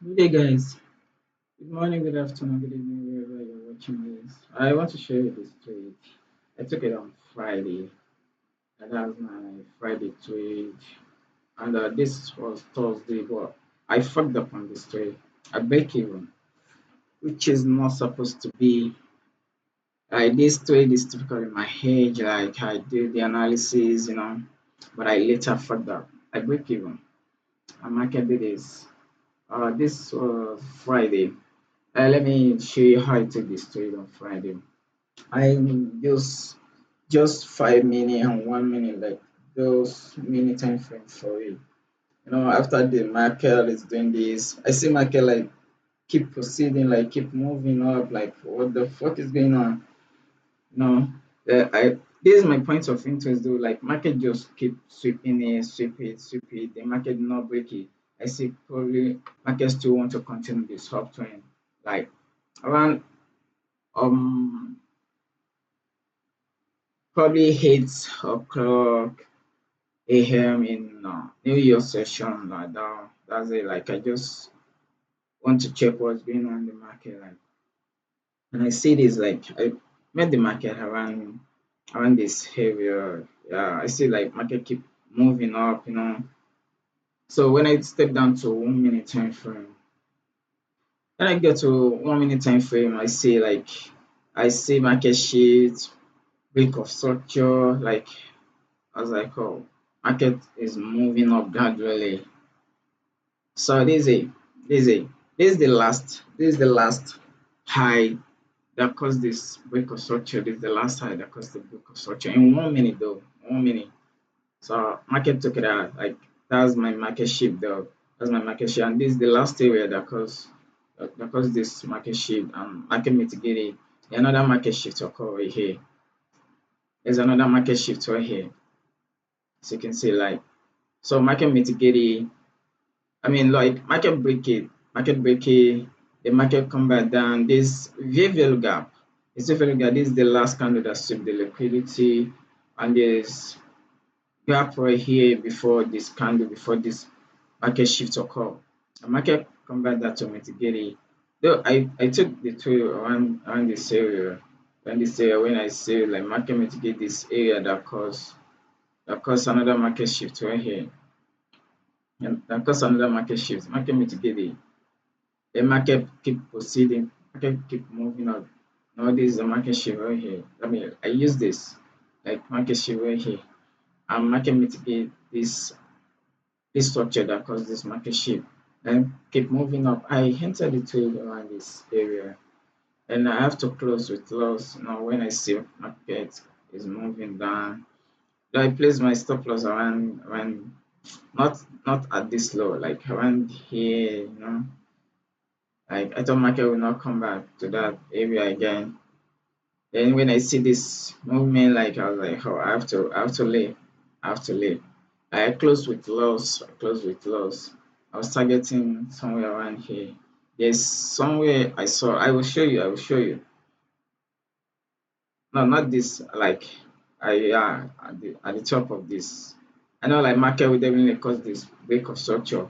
Good day, guys. Good morning, good afternoon, good evening, wherever you're watching this. I want to share you this trade. I took it on Friday, and that's my Friday trade. And this was Thursday, but I fucked up on this trade. I break even, which is not supposed to be. This trade is typical in my head. Like I did the analysis, but I later fucked up. I break even. And market did this. This was Friday. Let me show you how I took this trade on Friday. I just 5 minute and 1 minute, like those mini time frames for it. After the market is doing this, I see market like keep proceeding, like keep moving up, like what the fuck is going on? You know, I this is my point of interest though. Like market just keep sweeping it, sweep it, sweep it. The market did not break it. I see probably market still want to continue this uptrend. Like around um probably 8 o'clock a.m. in New Year session like that. That's it. Like I just want to check what's going on in the market. Like and I see this like I met the market around this area. Yeah, I see like market keep moving up. So when I step down to 1 minute time frame, when I get to 1 minute time frame, I see market shift, break of structure, like I was like, oh, market is moving up gradually. So this is the last high that caused this break of structure. This is the last high that caused the break of structure in 1 minute though. 1 minute. So market took it out. Like that's my market shift though. That's my market shift. And this is the last area that caused this market shift and market mitigated. Another market shift occur right here. There's another market shift right here. So you can see like so market mitigated. I mean, like market break it, the market come back down. This VVL gap, this VVL gap, this is the last candle that sweep the liquidity, and there's gap right here before this market shift occur. The market come back down to mitigate it. Though I took the trade around this area when I say like market mitigate this area that cause another market shift right here. And that cause another market shift. Market mitigate it. The market keep proceeding, market keep moving up. Now this is the market shift right here. I mean, I use this like market shift right here, and market mitigate this structure that caused this market shift and keep moving up. I enter the trade around this area, and I have to close with loss. Now when I see market is moving down, so I place my stop loss around not at this low, like around here. Like I thought market will not come back to that area again. Then when I see this movement, like I was like, oh, I have to leave. I have to leave. I closed with loss. I closed with loss. I was targeting somewhere around here. There's somewhere I saw. I will show you. I will show you. No, not this. Like at the top of this. I know like market will definitely cause this break of structure,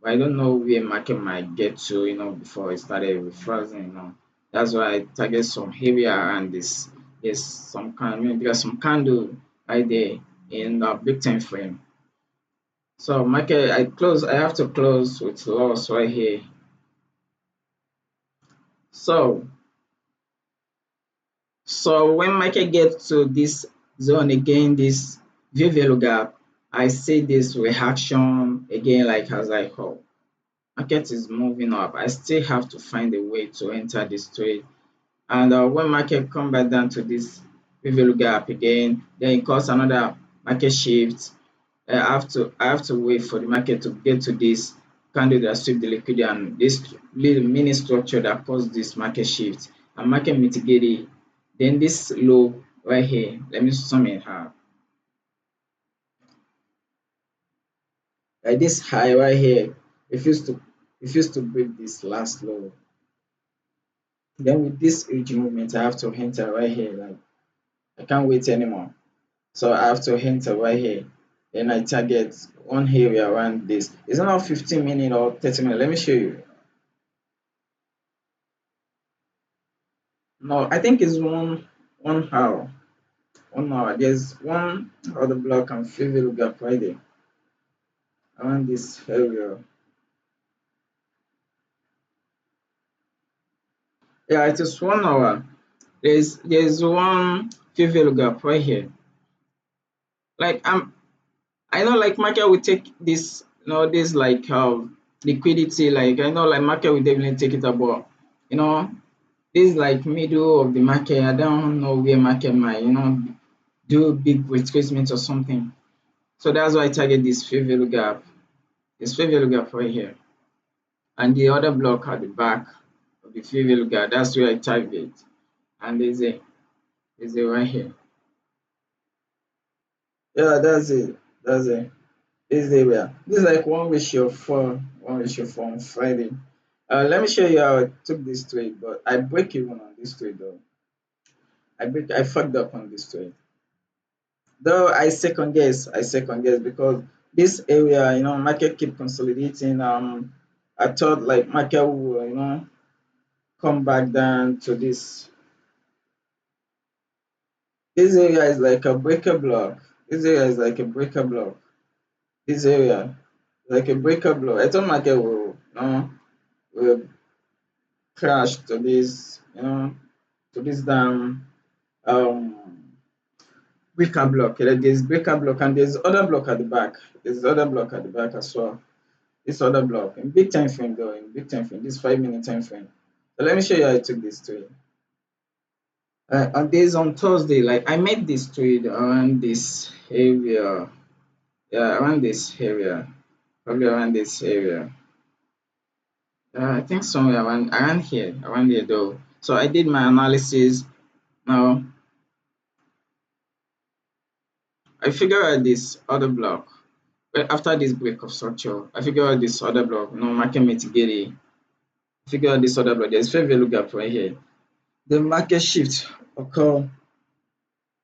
but I don't know where market might get to before it started reversing. That's why I target some area around this. There's some kind, maybe there's some candle right there in the big time frame. So market, I have to close with loss right here. So so when market gets to this zone again, this VVL gap, I see this reaction again, like as I hope. Market is moving up. I still have to find a way to enter this trade. And when market come back down to this previous gap again, then it cause another market shift. I have to wait for the market to get to this candle that sweep the liquidity and this little mini structure that caused this market shift and market mitigate it. Then this low right here, let me sum it up. Like this high right here refuse to break this last low. Then with this huge movement, I have to enter right here. Like I can't wait anymore. So I have to enter right here. Then I target one area around this. It's not 15 minutes or 30 minutes. Let me show you. No, I think it's 1 hour. 1 hour. There's one other block and few little gap right there around this area. Yeah, it is 1 hour. There's one few little gap right here. Like I know like market will take this, this like liquidity. Like I know like market will definitely take it up, but you know this is like middle of the market. I don't know where market might do big retracement or something. So that's why I target this fair value gap. This fair value gap right here, and the other block at the back of the fair value gap. That's where I target. And there's a right here. Yeah, that's it. That's it. This area. This is like 1:4, 1:4 on Friday. Let me show you how I took this trade, but I break even on this trade though. I fucked up on this trade. Though I second guess because this area, market keep consolidating. I thought like market will, come back down to this. This area is like a breaker block. This area is like a breaker block. This area like a breaker block. I thought market will crash to this, to this damn breaker block. Like there's breaker block and there's other block at the back. There's other block at the back as well. This other block in big time frame though, in big time frame, this 5 minute time frame. So let me show you how I took this trade. On this on Thursday, like I made this trade around this area. Yeah, around this area. Probably around this area. I think somewhere around here though. So I did my analysis. Now I figure out this other block. But after this break of structure, I figure out this other block, market mitigate. Figure out this other block. There's fair value gap right here. The market shift occur.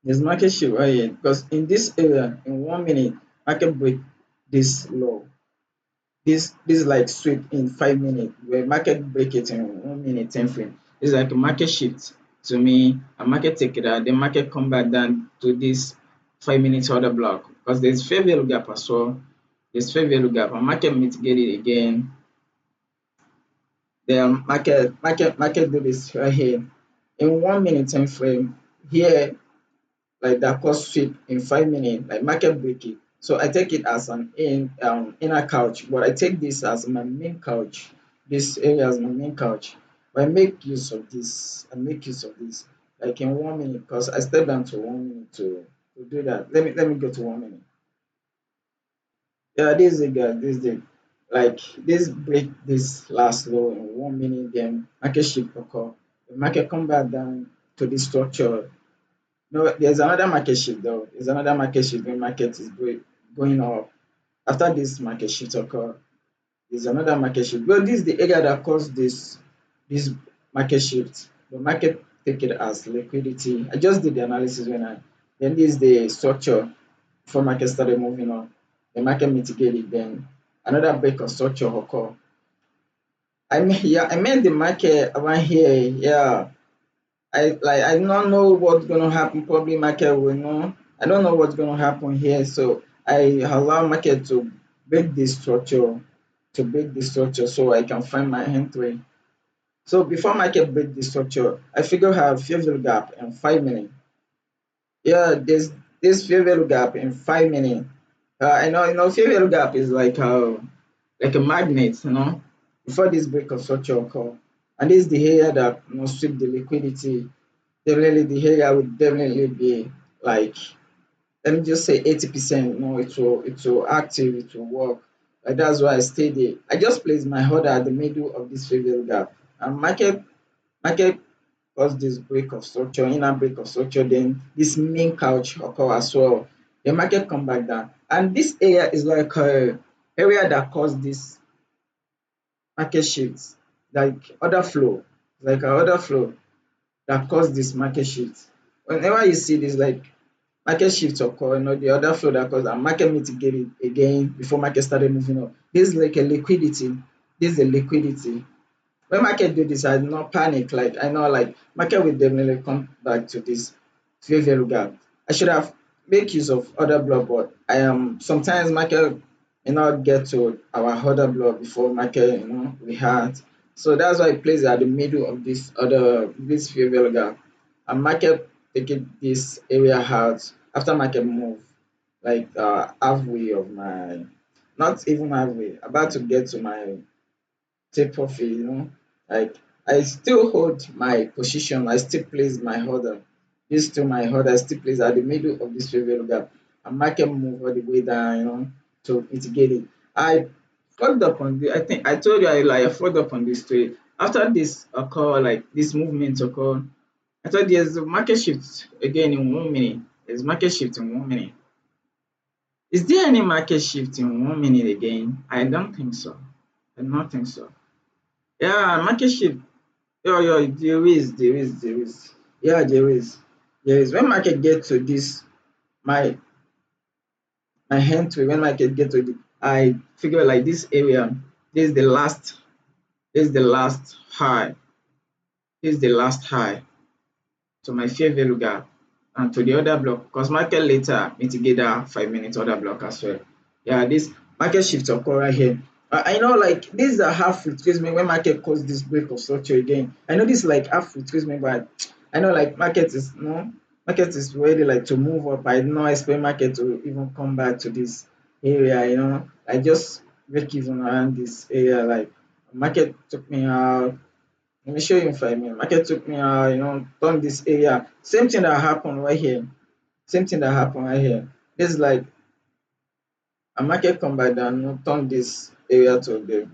There's market shift right here because in this area, in 1 minute, market break this low. This like sweep in 5 minutes, where market break it in 1 minute time frame. It's like a market shift to me. A market take it out, the market come back down to this 5 minutes order block because there's fair value gap as well. There's fair value gap and market mitigate it again. Then market do this right here in 1 minute time frame. Here like that cost sweep in 5 minutes, like market break it. So I take it as an inner couch, but I take this as my main couch. This area as my main couch. But I make use of this. I make use of this like in 1 minute because I step down to 1 minute to do that. Let me go to 1 minute. Yeah, this is it, guys. This is it. Like this break this last low in 1 minute, then market shift occur. The market come back down to this structure. No, there's another market shift though. There's another market shift when market is going up. After this market shift occur, there's another market shift. But this is the area that caused this market shift. The market take it as liquidity. I just did the analysis when I then this is the structure before market started moving on. The market mitigated, then another break of structure occur. I made the market around here. Yeah, I don't know what's gonna happen. Probably market will know. I don't know what's gonna happen here. So I allow market to break the structure so I can find my entry. So before market break the structure, I figure out fair value gap in 5 minutes. Yeah, there's this fair value gap in 5 minutes. I know fair value gap is like a magnet, before this break of structure occur. And this is the area that sweep the liquidity. Definitely the area would definitely be like, let me just say 80%. It will active, it will work. Like that's why I stay there. I just place my order at the middle of this fair value gap. And market cause this break of structure, inner break of structure, then this main couch occur as well. The market come back down. And this area is like a area that caused this market shift, like order flow, like a order flow that caused this market shift. Whenever you see this like market shift occur, the other flow that caused and market mitigate it again before market started moving up. This is like a liquidity. This is a liquidity. when market do this, I do not panic. Like I know like market will definitely come back to this fair value gap. I should have make use of other block, but I am sometimes market may not get to our other block before market, react. So that's why it plays at the middle of this fair value gap. And market taking this area out after market move like halfway of my, not even halfway, about to get to my take profit, like I still hold my position, I still place my order. This to my order, I still place at the middle of this favorable gap. And market move all the way down, to mitigate it. I followed up on the, I think I told you I followed up on this trade. After this occur, like this movement occur, I thought there's a market shift again in 1 minute. There's market shift in 1 minute. Is there any market shift in 1 minute again? I don't think so. I don't think so. Yeah, market shift. Yeah, there is. Yeah, there is. There is. When market get to this, my my entry, when market get to the, I figure like this area, this is the last, this is the last high, this is the last high to my fair value gap and to the other block because market later mitigate that 5 minute other block as well. Yeah, this market shift occur right here. I know like this is a half retracement when market cause this break of structure again. I know this is like half retracement, but I know like market is market is ready like to move up. I don't expect market to even come back to this area, I just break even around this area. Like market took me out. Let me show you in 5 minutes. Market took me out, turn this area. Same thing that happened right here. Same thing that happened right here. This is like a market come by down, turn this area to the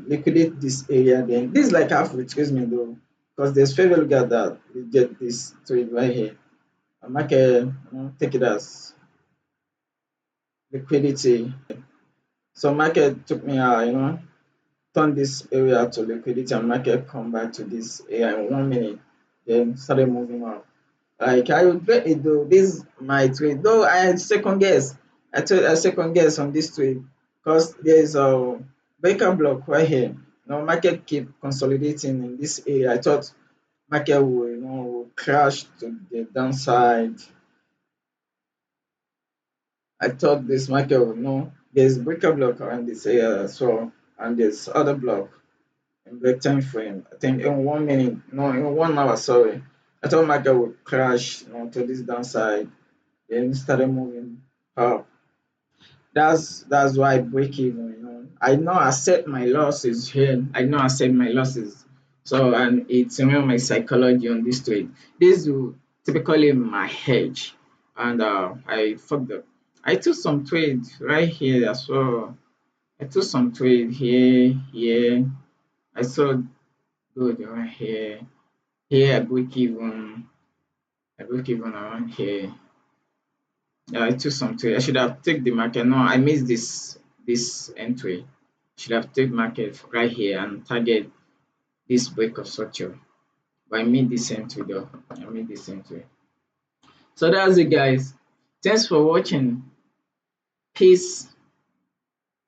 liquidate this area. Then this is like half retracement though, because there's fair value gap that we get this trade right here. A market take it as liquidity. So market took me out, turn this area to liquidity and market come back to this area in 1 minute, then started moving up. Like I regret it though. This my trade. Though I had second guess. I second guess on this trade because there is a breaker block right here. Market keep consolidating in this area. I thought market will will crash to the downside. I thought this market will there's breaker block around this area as well, and there's other block in break time frame. I think in 1 minute, no, in 1 hour, sorry. I thought market would crash, to this downside, then started moving up. That's why I break even. I know accept my losses here. I know accept my losses. So and it's my psychology on this trade. This will typically my hedge, and I fucked up. I took some trade right here as well. I took some trade here, here. I saw good right here. Here I break even. I break even around here. Yeah, I took some trade. I should have taken the market. No, I missed this entry. Should have taken market right here and target this break of structure. But I made this entry though. I made this entry. So that's it guys. Thanks for watching. Peace.